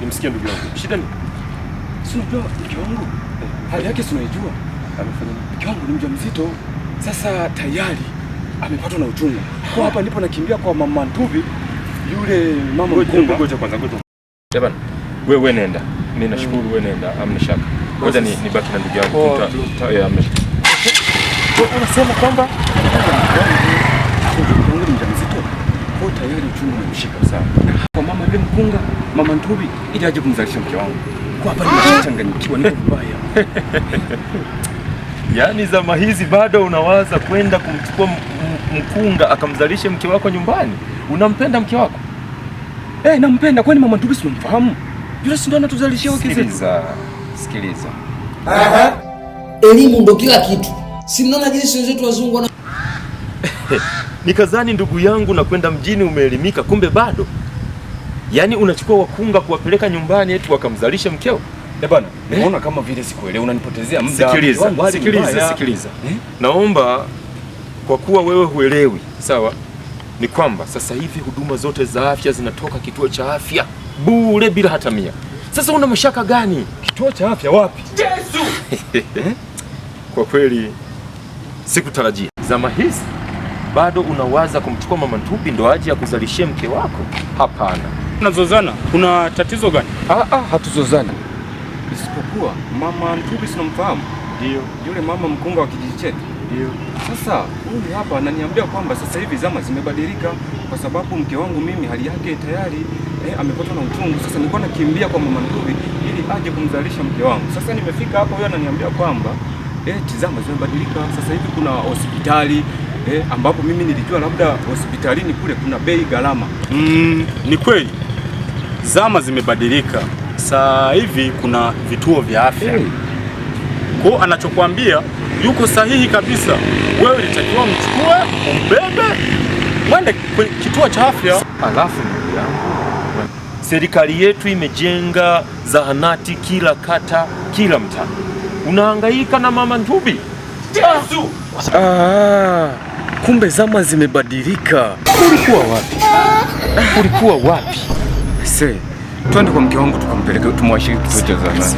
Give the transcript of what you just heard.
Nimsikia ndugu yangu. Shida ni sio mke wangu. Hali yake si unaijua. Amefanya nini? Mke wangu ni mjamzito. Sasa tayari amepatwa na uchungu. Kwa hapa ndipo nakimbia kwa mama Ntubi yule mama mkunga. Ngoja kwanza ngoja. Bwana, wewe nenda. Ninashukuru wewe nenda. Amna shaka. Ngoja nibaki na ndugu yangu. Amna shaka. Anasema kwamba mke wangu ni mjamzito. Kwa tayari uchungu umemshika sana. Kwa mama yule mkunga, mama Ntubi ili aje kumzalisha mke wangu. Kwa hapa nimechanganyikiwa niko mbaya. Yaani zama hizi bado unawaza kwenda kumchukua mkunga akamzalishe mke wako nyumbani? Unampenda mke wako? Nampenda. Kwani mama Ntubi simfahamu? Yule si ndo anatuzalishia wake zetu. Sikiliza. Elimu ndo kila kitu. Si mnaona jinsi wenzetu wazungu wana Nikazani ndugu yangu na kwenda mjini umeelimika, kumbe bado. Yaani unachukua wakunga kuwapeleka nyumbani eti wakamzalisha mkeo? Bwana, unaona kama vile sikuelewa, unanipotezea muda. Sikiliza. Naomba kwa kuwa wewe huelewi, sawa? Ni kwamba sasa hivi huduma zote za afya zinatoka kituo cha afya bure bila hata 100. Sasa una mashaka gani? Kituo cha afya wapi? Yesu! Kwa kweli sikutarajia. Zama hizi bado unawaza kumchukua mama Ntubi ndo aje akuzalishie mke wako? Hapana. Tunazozana. Kuna tatizo gani? Hatuzozana. Isipokuwa mama Ntubi sinamfahamu. Ndio. Yule mama mkunga wa kijiji chetu. Ndio. Sasa huyu hapa ananiambia kwamba sasa hivi zama zimebadilika kwa sababu mke wangu mimi hali yake tayari amepatwa na uchungu. Sasa nilikuwa nakimbia kwa mama Ntubi ili aje kumzalisha mke wangu. Sasa nimefika hapa, huyu ananiambia kwamba zama zimebadilika. Sasa hivi kuna hospitali ambapo mimi nilijua labda hospitalini kule kuna bei gharama. Ni kweli. Zama zimebadilika. Sasa hivi kuna vituo vya afya. Kwa anachokuambia yuko sahihi kabisa. Wewe ulitakiwa mchukue, umbebe, mwende kwenye kituo cha afya. Alafu ndugu yangu, serikali yetu imejenga zahanati kila kata, kila mtaa. Unahangaika na mama Ntubi? Yesu! Kumbe zama zimebadilika. Ulikuwa wapi? Twende kwa mke wangu tukampeleke, tumwashiriki kituo cha zahanati.